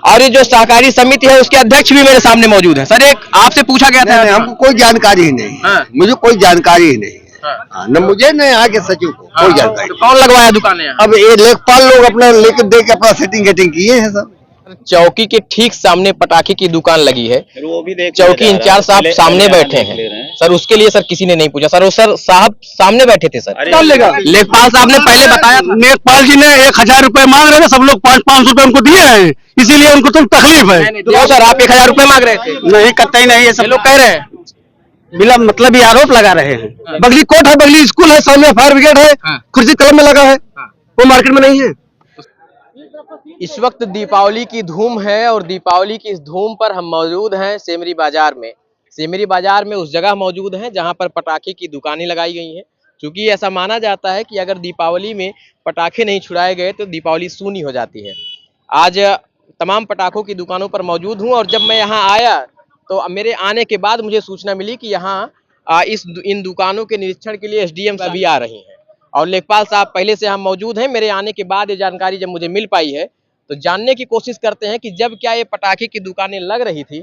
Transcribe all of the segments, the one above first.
और ये जो सहकारी समिति है उसके अध्यक्ष भी मेरे सामने मौजूद है। सर, एक आपसे पूछा गया था। हमको कोई जानकारी ही नहीं। हाँ। मुझे कोई जानकारी ही नहीं। हाँ। न मुझे न यहाँ के सचिव को कोई जानकारी। तो कौन लगवाया दुकानें यहाँ? अब ये लेखपाल लोग अपना लेकर दे के अपना सेटिंग किए हैं सब। चौकी के ठीक सामने पटाखे की दुकान लगी है। वो भी देख चौकी इंचार्ज साहब सामने बैठे हैं। सर, उसके लिए सर किसी ने नहीं पूछा। सर, वो सर साहब सामने बैठे थे। सर लेखपाल साहब ने पहले बताया था। लेखपाल जी ने 1000 रुपए मांग रहे थे, सब लोग 500 रुपए उनको दिए हैं, इसीलिए उनको तो तकलीफ है। तो सर, आप 1000 रुपए मांग रहे थे? नहीं, कतई नहीं, ये सब लोग कह रहे हैं बिना मतलब ही आरोप लगा रहे हैं। बगली कोर्ट है, बगली स्कूल है, सामने फायर ब्रिगेड है, कुर्सी कलम में लगा है, वो मार्केट में नहीं है। इस वक्त दीपावली की धूम है और दीपावली की इस धूम पर हम मौजूद हैं सेमरी बाजार में। सेमरी बाजार में उस जगह मौजूद हैं जहां पर पटाखे की दुकानें लगाई गई हैं। क्योंकि ऐसा माना जाता है कि अगर दीपावली में पटाखे नहीं छुड़ाए गए तो दीपावली सूनी हो जाती है। आज तमाम पटाखों की दुकानों पर मौजूद हूँ और जब मैं यहाँ आया तो मेरे आने के बाद मुझे सूचना मिली कि यहाँ इन दुकानों के निरीक्षण के लिए एसडीएम भी आ रही हैं और लेखपाल साहब पहले से हम मौजूद हैं। मेरे आने के बाद ये जानकारी जब मुझे मिल पाई है तो जानने की कोशिश करते हैं कि जब क्या ये पटाखे की दुकानें लग रही थी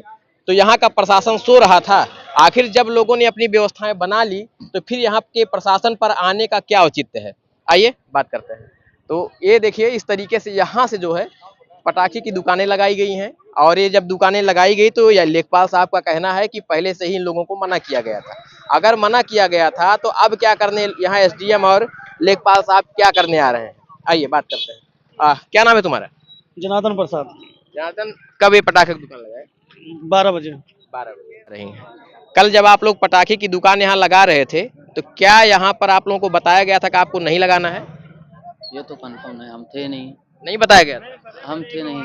तो यहाँ का प्रशासन सो रहा था। आखिर जब लोगों ने अपनी व्यवस्थाएं बना ली तो फिर यहाँ के प्रशासन पर आने का क्या औचित्य है, आइए बात करते हैं। तो ये देखिए, इस तरीके से यहाँ से जो है पटाखे की दुकानें लगाई गई हैं और ये जब दुकानें लगाई गई तो यह लेखपाल साहब का कहना है कि पहले से ही इन लोगों को मना किया गया था। अगर मना किया गया था तो अब क्या करने यहाँ एसडीएम और लेखपाल साहब क्या करने आ रहे हैं, आइए बात करते हैं। क्या नाम है तुम्हारा? जनार्दन प्रसाद। जनार्दन, कब ये पटाखे की दुकान लगाए? 12 बजे। 12 बजे रही हैं। कल जब आप लोग पटाखे की दुकान यहाँ लगा रहे थे तो क्या यहाँ पर आप लोगों को बताया गया था कि आपको नहीं लगाना है? ये तो कंफर्म है, हम थे नहीं बताया गया था? हम थे नहीं।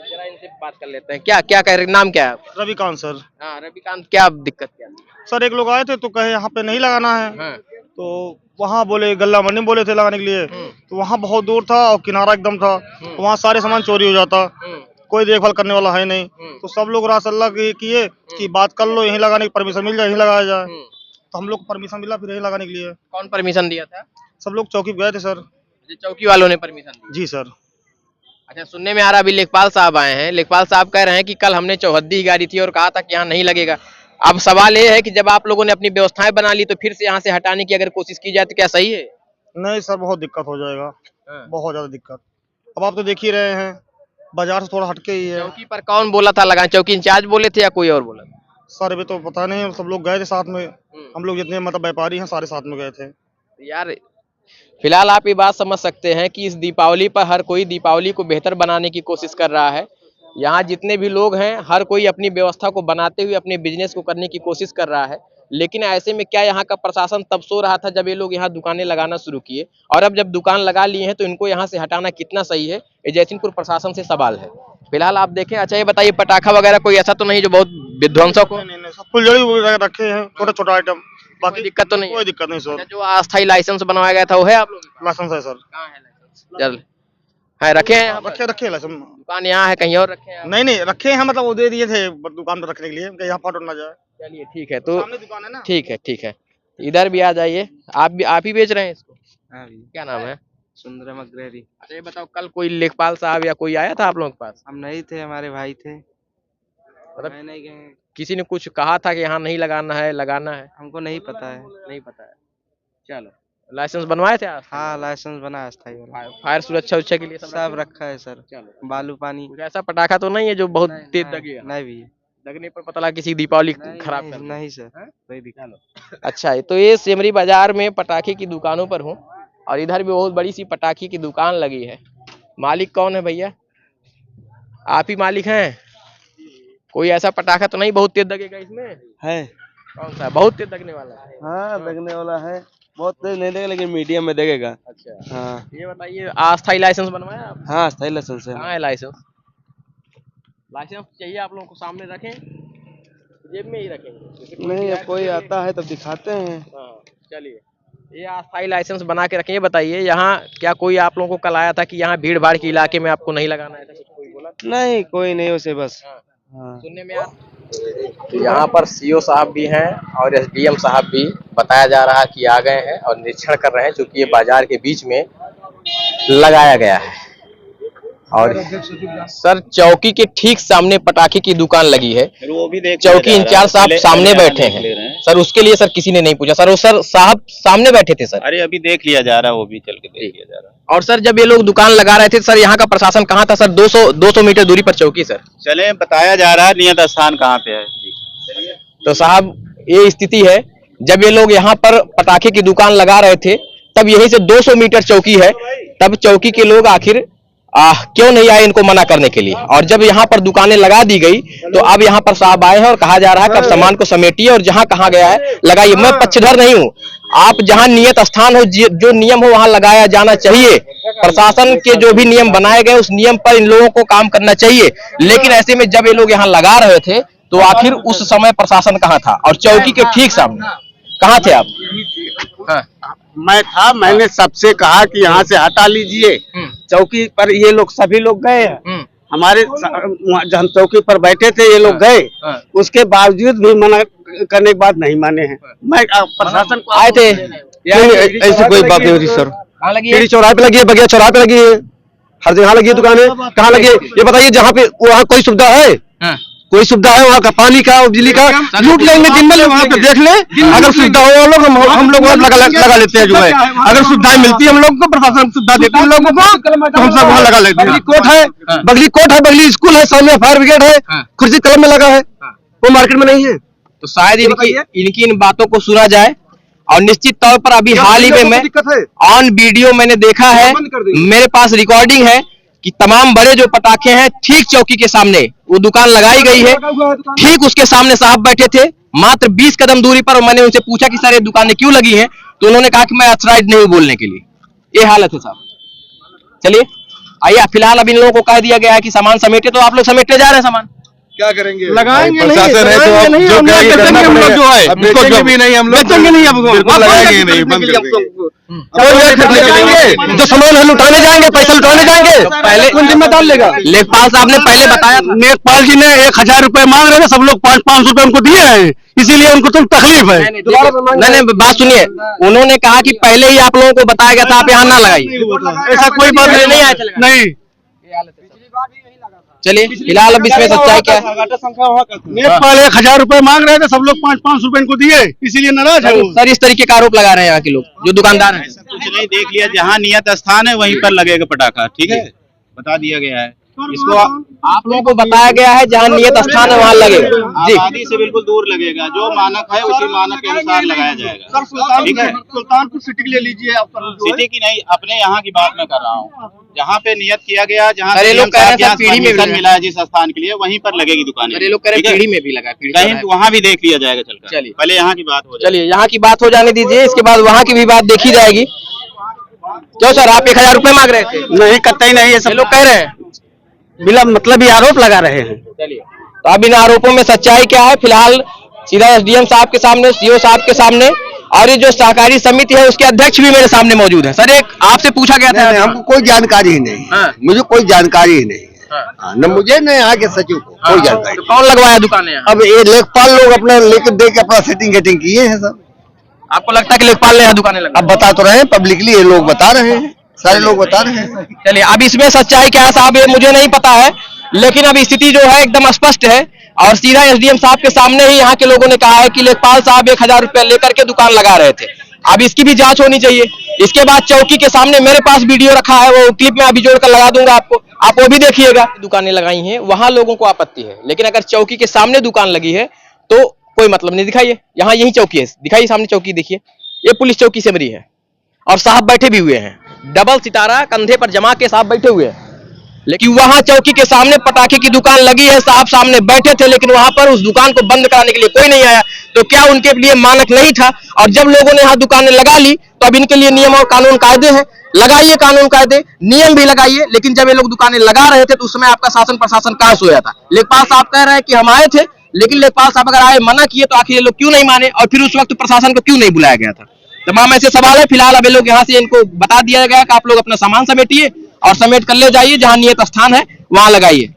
जरा इनसे बात कर लेते हैं। क्या क्या कह रहे, नाम क्या है? रविकांत सर। हाँ रविकांत, क्या दिक्कत क्या थी? सर, एक लोग आए थे तो कहे यहाँ पे नहीं लगाना है। हाँ। तो वहाँ बोले गल्ला मंडी बोले थे लगाने के लिए, तो वहाँ बहुत दूर था और किनारा एकदम था, तो वहाँ सारे सामान चोरी हो जाता, कोई देखभाल करने वाला है नहीं। तो सब लोग रासल्ला किए कि बात कर लो, यहीं लगाने की परमिशन मिल जाए, यहीं लगाया जाए। तो हम लोग को परमिशन मिला फिर यहीं लगाने के लिए। कौन परमिशन दिया था? सब लोग चौकी पे गए थे सर। चौकी वालों ने परमिशन दी? जी सर। अच्छा, सुनने में आ रहा, अभी लेखपाल साहब आए हैं। लेखपाल साहब कह रहे हैं कि कल हमने चौहद्दी गाड़ी थी और कहा था कि यहाँ नहीं लगेगा। अब सवाल ये है कि जब आप लोगों ने अपनी व्यवस्थाएं बना ली तो फिर से यहाँ से हटाने की अगर कोशिश की जाए तो क्या सही है? नहीं सर, बहुत दिक्कत हो जाएगा, बहुत ज्यादा दिक्कत। अब आप तो देख ही रहे हैं, बाजार से थोड़ा हटके ही है। चौकी पर कौन बोला था लगाने? चौकी इंचार्ज बोले थे या कोई और बोला था? सर अभी तो पता नहीं, सब लोग गए थे साथ में। हम लोग जितने मतलब व्यापारी हैं सारे साथ में गए थे। यार फिलहाल आप ये बात समझ सकते हैं कि इस दीपावली पर हर कोई दीपावली को बेहतर बनाने की कोशिश कर रहा है। यहाँ जितने भी लोग हैं हर कोई अपनी व्यवस्था को बनाते हुए अपने बिजनेस को करने की कोशिश कर रहा है। लेकिन ऐसे में क्या यहाँ का प्रशासन तब सो रहा था जब ये लोग यहाँ दुकानें लगाना शुरू किए, और अब जब दुकान लगा लिए हैं तो इनको यहाँ से हटाना कितना सही है, ये जयसिंहपुर प्रशासन से सवाल है। फिलहाल आप देखें। अच्छा, ये बताइए, पटाखा वगैरह कोई ऐसा तो नहीं जो बहुत विध्वंसक हो? नहीं, सब फुलझड़ी रखे हैं, छोटा छोटा आइटम, बाकी दिक्कत तो नहीं? कोई दिक्कत नहीं सर। जो अस्थायी लाइसेंस बनवाया गया था वो है आप लोग? लाइसेंस है सर। कहाँ है लाइसेंस? जल्द है, रखे हैं? रखे लाइसेंस। दुकान यहाँ है, कहीं और रखे हैं? नहीं रखे हैं, मतलब वो दे दिए थे दुकान पर रखने के लिए कि यहाँ फाट ना जाए। चलिए ठीक है, तो सामने दुकान है ना। ठीक है। इधर भी आ जाइए। आप ही बेच रहे हैं इसको? हाँ भी। क्या नाम है? सुंदरम अग्रहरी। अच्छा, ये बताओ, कल कोई लेखपाल साहब या कोई आया था आप लोगों के पास? हम नहीं थे, हमारे भाई थे। मतलब मैं नहीं गए। किसी ने कुछ कहा था कि यहाँ नहीं लगाना है, लगाना है? हमको नहीं पता है। नहीं पता है। चलो, लाइसेंस बनवाए थे आप? हाँ, लाइसेंस बना अस्थाई वाला। फायर सुरक्षा उच्छा के लिए सब रखा है सर। चलो, बालू पानी। कुछ ऐसा पटाखा तो नहीं है जो बहुत तेज दगेगा? नहीं भी। लगने पर पता लगा किसी दीपावली खराब कर? नहीं सर, कोई दिक्कत। अच्छा, तो ये सेमरी बाजार में पटाखे की दुकानों पर हूँ और इधर भी बहुत बड़ी सी पटाखे की दुकान लगी है। मालिक कौन है भैया? आप ही मालिक हैं? कोई ऐसा पटाखा तो नहीं बहुत तेज दगेगा इसमें? है। कौन सा बहुत तेज दगने वाला है? हाँ, दगने वाला है, बहुत तेज नहीं देगा लेकिन मीडियम में देगा। अच्छा, हाँ। ये बताइए, अस्थाई लाइसेंस बनवाया आप? हाँ, अस्थाई लाइसेंस है। कहाँ है लाइसेंस? लाइसेंस चाहिए आप लोगों को, सामने रखें, जेब में ही रखेंगे? नहीं, कोई आता है तब दिखाते हैं। हाँ, चलिए, ये अस्थाई लाइसेंस बना के रखें। ये बताइए, यहाँ क्या कोई आप लोगों को कल आया था कि यहाँ भीड़ भाड़ के इलाके में आपको नहीं लगाना है? कोई बोला? नहीं, कोई नहीं, उसे बस। हाँ। सुनने में यहाँ पर सीओ साहब भी हैं और एसडीएम साहब भी, बताया जा रहा है कि आ गए हैं और निरीक्षण कर रहे हैं, क्योंकि ये बाजार के बीच में लगाया गया है और सर चौकी के ठीक सामने पटाखे की दुकान लगी है, वो भी देख चौकी इंचार्ज साहब सामने बैठे हैं सर, उसके लिए सर किसी ने नहीं पूछा सर, वो सर साहब सामने बैठे थे सर। अरे अभी देख लिया जा रहा है, वो भी चल के देख लिया जा रहा है। और सर जब ये लोग दुकान लगा रहे थे सर, यहाँ का प्रशासन कहाँ था सर? 200 मीटर दूरी पर चौकी सर। चले बताया जा रहा है नियत स्थान कहाँ पे है जी। तो साहब ये स्थिति है, जब ये लोग यहाँ पर पटाखे की दुकान लगा रहे थे तब यहीं से 200 मीटर चौकी है, तब चौकी के लोग आखिर क्यों नहीं आए इनको मना करने के लिए? और जब यहाँ पर दुकानें लगा दी गई तो अब यहाँ पर साहब आए हैं और कहा जा रहा है कि अब सामान को समेटिए और जहाँ कहा गया है लगाइए। मैं पक्षधर नहीं हूँ, आप जहाँ नियत स्थान हो, जो नियम हो वहां लगाया जाना चाहिए। प्रशासन के जो भी नियम बनाए गए उस नियम पर इन लोगों को काम करना चाहिए, लेकिन ऐसे में जब ये लोग यहाँ लगा रहे थे तो आखिर उस समय प्रशासन कहाँ था? और चौकी के ठीक सामने कहाँ थे आप? हाँ। मैं था, मैंने सबसे कहा कि यहाँ से हटा लीजिए। चौकी पर ये लोग सभी लोग गए हैं, हमारे जब हम चौकी पर बैठे थे ये लोग गए, उसके बावजूद भी मना करने के बाद नहीं माने हैं। मैं प्रशासन को आए थे, ऐसी कोई बात नहीं होती सर। लगी चौराहे पे लगी है, बगिया चौराहे पे लगी है, हर जगह लगी है दुकानें। कहाँ लगी है ये बताइए? जहाँ पे वहाँ कोई सुविधा है? कोई सुविधा है वहाँ का? पानी का, बिजली का लूट लेंगे दिन में, वहाँ पे देख ले। अगर सुविधा हो वो लोग हम लोग लगा लेते हैं जो है। अगर सुविधाएं मिलती है हम लोग को, प्रशासन सुविधा देती है हम लोगों को, तो हम सब वहाँ लगा लेते हैं। बगली कोर्ट है, बगली स्कूल है, सामने फायर ब्रिगेड है, खुर्सी कलम में लगा है, वो मार्केट में नहीं है। तो शायद इनकी इन बातों को सुना जाए। और निश्चित तौर पर अभी हाल ही में मैं ऑन वीडियो मैंने देखा है, मेरे पास रिकॉर्डिंग है कि तमाम बड़े जो पटाखे हैं ठीक चौकी के सामने वो दुकान लगाई गई है, ठीक उसके सामने साहब बैठे थे मात्र 20 कदम दूरी पर। और मैंने उनसे पूछा कि सर ये दुकानें क्यों लगी हैं, तो उन्होंने कहा कि मैं अथराइज नहीं हूं बोलने के लिए। ये हालत है साहब। चलिए आइए, फिलहाल अब इन लोगों को कह दिया गया है कि सामान समेटे, तो आप लोग समेटने जा रहे हैं सामान, क्या करेंगे? लगाएंगे नहीं, प्रशासन है तो अब जो करेंगे हम लोग जो है बेचेंगे भी नहीं, हम लोग बेचेंगे नहीं, अब बिल्कुल लगाएंगे नहीं, बंद कर देंगे। जो सामान है लुटाने जाएंगे, पैसा लुटाने जाएंगे, पहले कौन जिम्मेदार लेगा? लेखपाल साहब ने पहले बताया, लेखपाल जी ने 1000 रुपए मांग रहे थे, सब लोग 500 रुपए उनको दिए हैं, इसीलिए उनको तो तकलीफ है। नहीं बात सुनिए, उन्होंने कहा कि पहले ही आप लोगों को बताया गया था आप यहाँ ना लगाइए, ऐसा कोई बात नहीं आया नहीं। चलिए फिलहाल अब इसमें सच्चाई क्या है? लेखपाल 1000 रुपए मांग रहे थे, सब लोग 500 रुपए इनको दिए, इसीलिए नाराज है वो। सर इस तरीके का आरोप लगा रहे हैं यहाँ के लोग जो दुकानदार हैं। कुछ नहीं, देख लिया, जहाँ नियत स्थान है वहीं पर लगेगा पटाखा, ठीक है, बता दिया गया है। इसको आप लोगों को बताया गया है जहाँ नियत स्थान है वहाँ लगेगा जी, आबादी से बिल्कुल दूर लगेगा, जो मानक है उसी मानक के अनुसार लगाया जाएगा। ठीक है, सुल्तानपुर सिटी के लिए लीजिए आप, सिटी की नहीं, अपने यहाँ की बात मैं कर रहा हूँ, जहाँ पे नियत किया गया, जहाँ अरे लोग कह रहे हैं सर पीढ़ी में भी मिला है जिस स्थान के लिए, वहीं पर लगेगी दुकान। अरे लोग कह रहे हैं पीढ़ी में भी लगा, कहीं वहाँ भी देख लिया जाएगा चलकर। चलिए पहले यहाँ की बात हो जाए। चलिए यहाँ की बात हो जाने दीजिए, इसके बाद वहाँ की भी बात देखी जाएगी। क्यों सर आप 1000 रुपए मांग रहे थे? नहीं कतई नहीं, ये सब लोग कह रहे हैं बिना मतलब ही आरोप लगा रहे हैं। चलिए तो अब इन आरोपों में सच्चाई क्या है? फिलहाल सीधा एसडीएम साहब के सामने, सीओ साहब के सामने, और ये जो सहकारी समिति है उसके अध्यक्ष भी मेरे सामने मौजूद है। सर एक आपसे पूछा गया था, हमको कोई जानकारी ही नहीं, मुझे कोई जानकारी ही नहीं है, न मुझे न यहाँ के सचिव को कोई जानकारी। तो कौन लगवाया दुकानें यहाँ? अब ये लेखपाल लोग अपना लेकर दे के अपना सेटिंग गेटिंग किए हैं सब। आपको लगता है कि लेखपाल ने यहाँ दुकानें लगाई? अब बता तो रहे हैं, पब्लिकली ये लोग बता रहे हैं, सारे लोग बता रहे हैं। चलिए अब इसमें सच्चाई क्या है साहब ये मुझे नहीं पता है, लेकिन अब स्थिति जो है एकदम स्पष्ट है। और सीधा एसडीएम साहब के सामने ही यहाँ के लोगों ने कहा है कि लेखपाल साहब 1000 रुपए लेकर के दुकान लगा रहे थे। अब इसकी भी जांच होनी चाहिए। इसके बाद चौकी के सामने मेरे पास वीडियो रखा है, वो क्लिप में अभी जोड़कर लगा दूंगा आपको, आप वो भी देखिएगा। दुकानें लगाई हैं वहां लोगों को आपत्ति है, लेकिन अगर चौकी के सामने दुकान लगी है तो कोई मतलब नहीं। दिखाइए, यहाँ यही चौकी है, दिखाइए सामने चौकी, देखिए ये पुलिस चौकी सेमरी है और साहब बैठे भी हुए हैं, डबल सितारा कंधे पर जमा के साहब बैठे हुए हैं। लेकिन वहां चौकी के सामने पटाखे की दुकान लगी है, साहब सामने बैठे थे, लेकिन वहां पर उस दुकान को बंद कराने के लिए कोई नहीं आया। तो क्या उनके लिए मानक नहीं था? और जब लोगों ने यहाँ दुकानें लगा ली तो अब इनके लिए नियम और कानून कायदे हैं, लगाइए कानून कायदे, नियम भी लगाइए। लेकिन जब ये लोग दुकानें लगा रहे थे तो उस समय आपका शासन प्रशासन कहाँ सोया था? लेखपाल साहब कह रहे हैं कि हम आए थे, लेकिन लेखपाल साहब अगर आए मना किए तो आखिर ये लोग क्यों नहीं माने, और फिर उस वक्त प्रशासन को क्यों नहीं बुलाया गया था? तमाम ऐसे सवाल है। फिलहाल अब ये लोग यहाँ से इनको बता दिया गया कि आप लोग अपना सामान समेटिए और समेट कर ले जाइए, जहां नियत स्थान है वहां लगाइए।